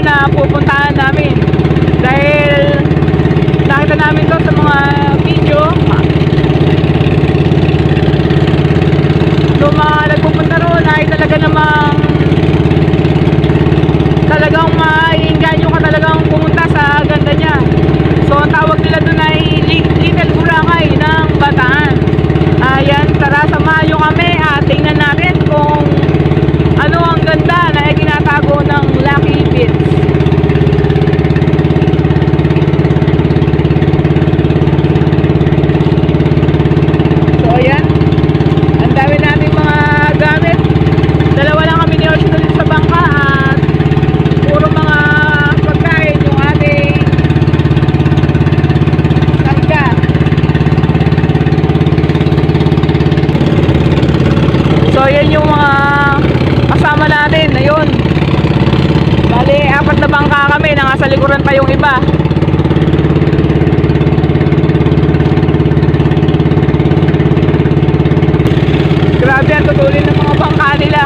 na pupuntahan namin. Dahil nakita namin to sa mga video. Yung mga nagpupunta roon ay talaga namang talagang maiinganyo ka talagang pumunta sa ganda niya. So ang tawag nila doon ay Little Boracay ng Bataan. Ayan, tara samahan kami at tingnan natin kung ano ang ganda na itinatago ng Lucky Beach. So ayan, ang dami nating mga gamit. Dalawa lang kami ni Ocean ulit sa bangka at puro mga pagkain yung ating karga. So yan yung mga kasama natin. Ayun, bali 4 na bangka kami, nasa likuran pa yung iba. Grabe ang tutulin ng mga bangka nila.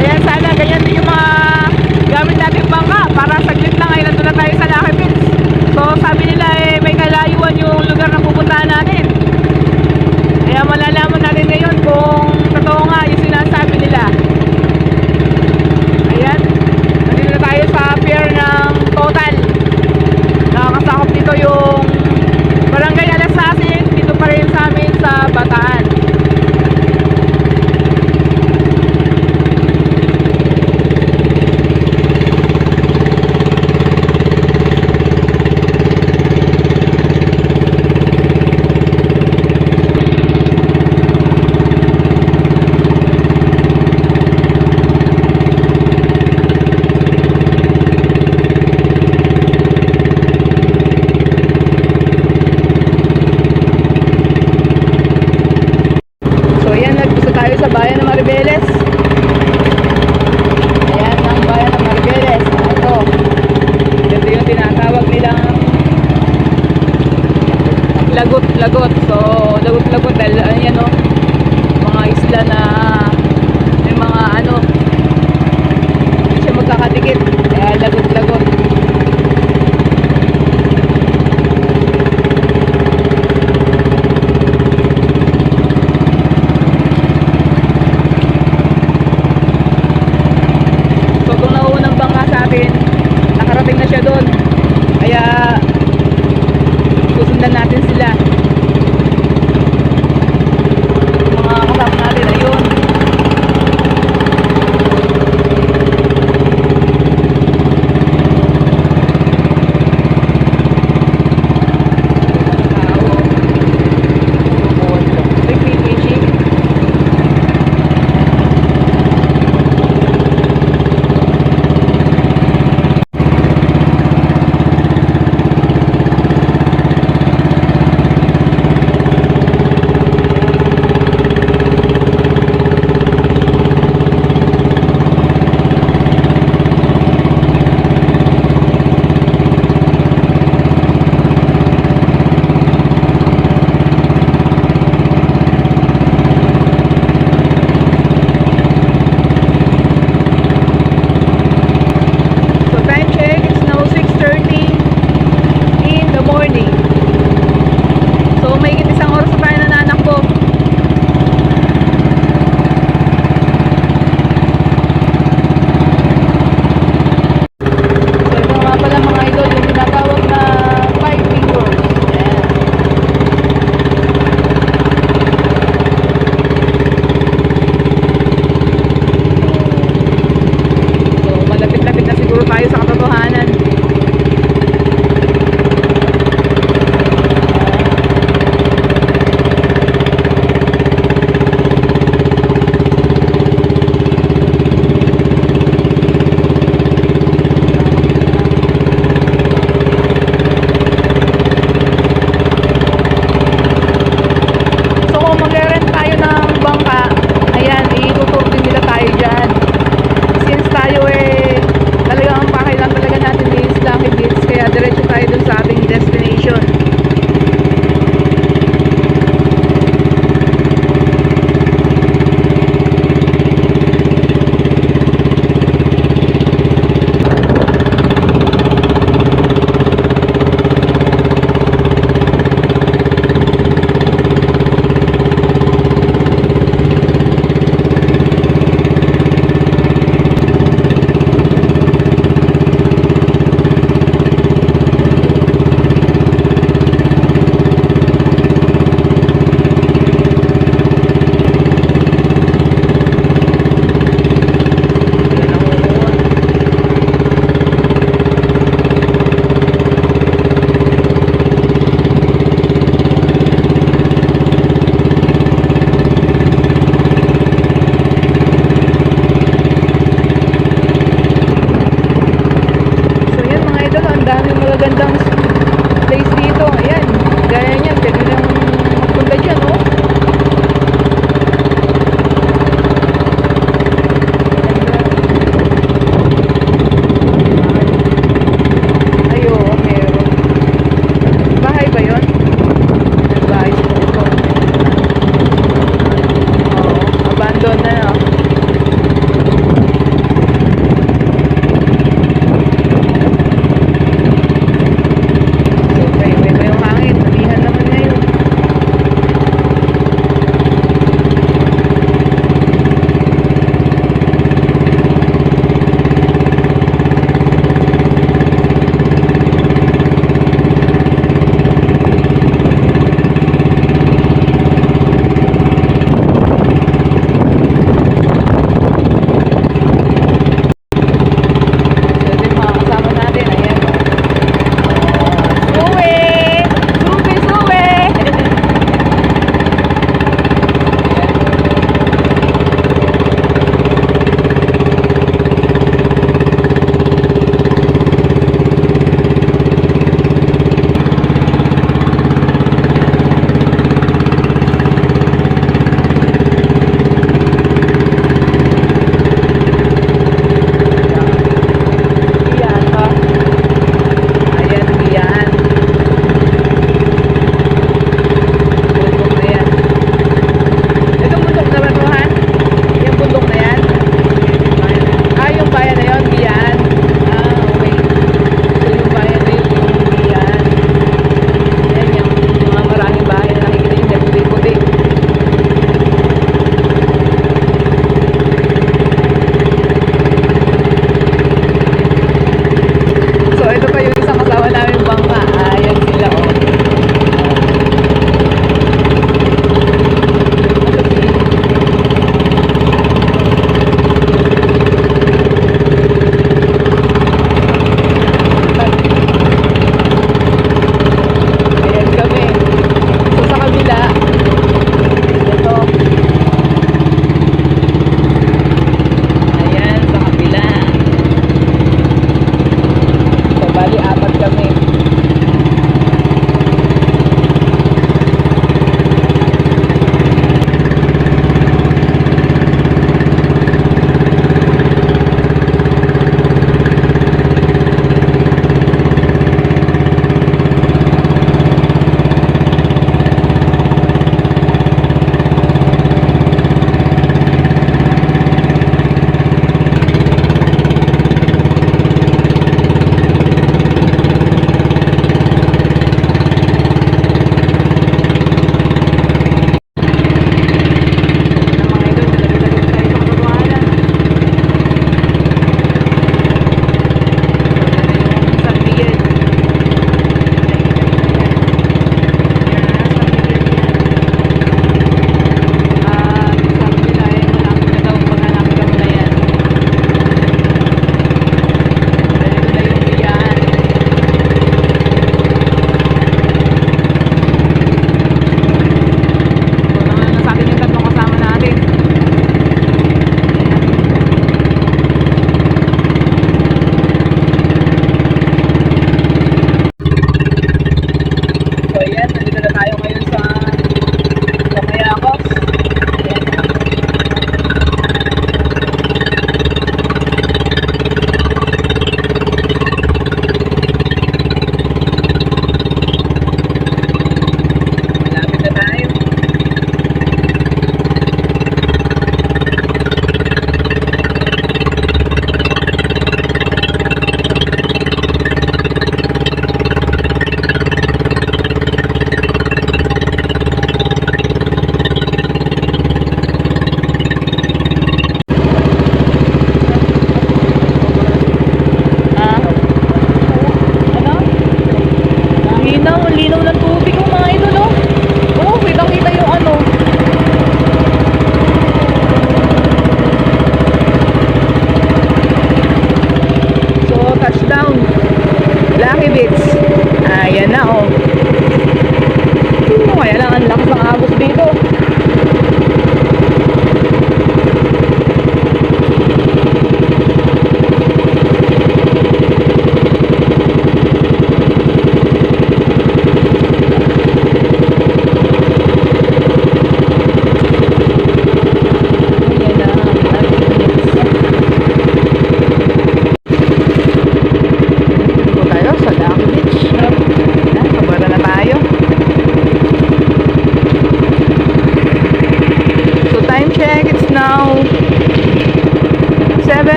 Ayan, sana ganyan din yung mga gamit natin bangka para saglit lang ay nandun na tayo sa Lucky Beach. So sabi nila may kalayuan yung lugar na pupuntahan natin. Kaya malalaman natin ngayon kung totoo nga yung sinasabi nila. Ayan, nandito na tayo sa pier ng Total. Nakakasakop dito yung Barangay Alasasin, dito pa rin sa amin sa Bataan.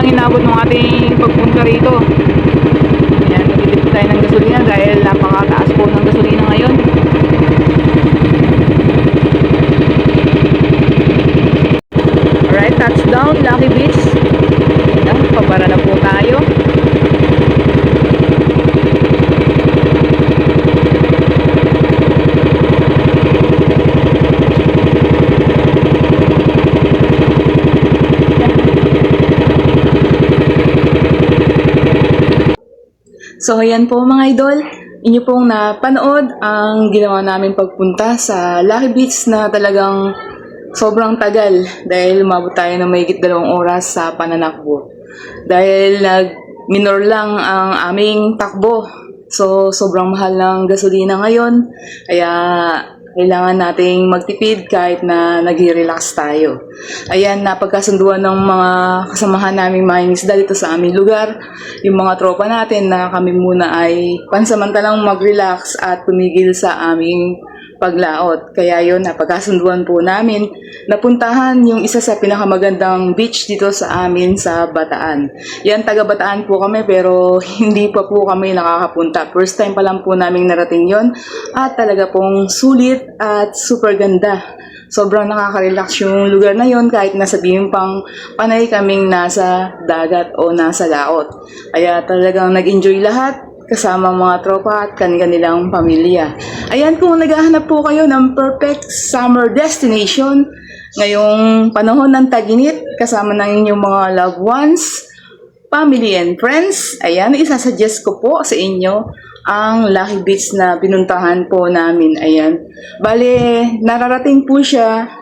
inabot ng ating pagpunta rito. Ayan, nagtitip tayo ng gasolina dahil napakataas po ng gasolina ngayon. Alright, touchdown, Lucky Beach. Ayan, pabara na po tayo. So ayan po mga idol, inyo pong napanood ang ginawa namin pagpunta sa Lucky Beach na talagang sobrang tagal dahil umabot tayo ng mahigit 2 oras sa pananakbo. Dahil nag-minor lang ang aming takbo. So sobrang mahal ng gasolina ngayon, kaya kailangan nating magtipid kahit na nag-relax tayo. Ayan, napagkasunduan ng mga kasamahan naming mga isda dito sa aming lugar. Yung mga tropa natin na kami muna ay pansamantalang mag-relax at tumigil sa aming paglaot. Kaya yun, napagkasunduan po namin napuntahan yung isa sa pinakamagandang beach dito sa amin sa Bataan. Yan, taga Bataan po kami pero hindi pa po kami nakakapunta. First time pa lang po namin narating yon at talaga pong sulit at super ganda. Sobrang nakaka-relax yung lugar na yon kahit nasabihin pang panay kaming nasa dagat o nasa laot. Kaya talagang nag-enjoy lahat kasama mga tropa at kanilang pamilya. Ayan, kung naghahanap po kayo ng perfect summer destination ngayong panahon ng tag-init kasama ng inyong mga loved ones, family and friends, ayan, isasuggest ko po sa inyo ang Lucky Beach na pinuntahan po namin. Ayan, bale, nararating po siya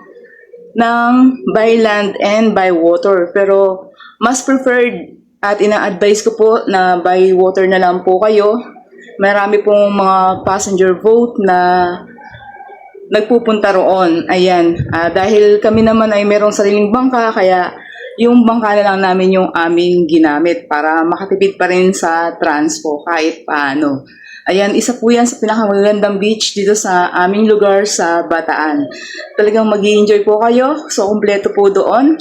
ng by land and by water, pero mas preferred at ina-advise ko po na by water na lang po kayo. Marami pong mga passenger boat na nagpupunta roon. Ayan, dahil kami naman ay merong sariling bangka, kaya yung bangka na lang namin yung aming ginamit para makatipid pa rin sa transpo kahit paano. Ayan, isa po yan sa pinakamagandang beach dito sa aming lugar sa Bataan. Talagang mag-i-enjoy po kayo. So, kumpleto po doon.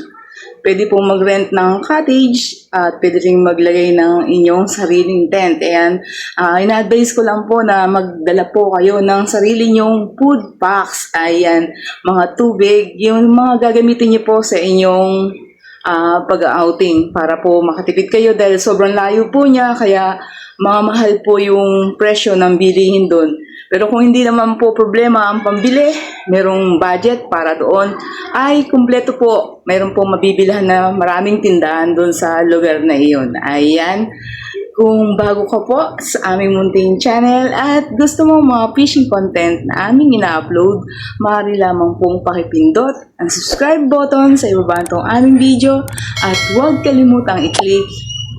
Pwede po mag-rent ng cottage at pwede rin maglagay ng inyong sariling tent. Ayan, ina-advise ko lang po na magdala po kayo ng sarili nyong food packs. Ayan, mga tubig, yung mga gagamitin niyo po sa inyong pag-outing para po makatipid kayo dahil sobrang layo po niya, kaya mga mahal po yung presyo ng bilihin doon. Pero kung hindi naman po problema ang pambili, merong budget para doon, ay kumpleto po. Meron po mabibilhan na maraming tindahan doon sa lugar na iyon. Ayan, kung bago ka po sa aming munting channel at gusto mo mga fishing content na aming ina-upload, maaari lamang pong pakipindot ang subscribe button sa ibaba nitong aming video at huwag kalimutang i-click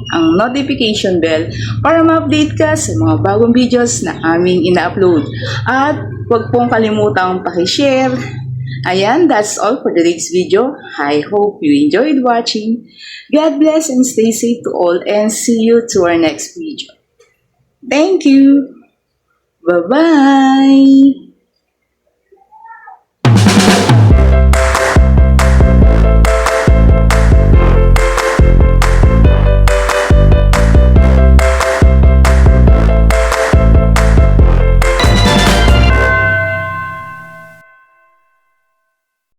ang notification bell para ma-update ka sa mga bagong videos na aming ina-upload. At huwag pong kalimutang pakishare. Ayan, that's all for today's video. I hope you enjoyed watching. God bless and stay safe to all and see you to our next video. Thank you. Bye-bye.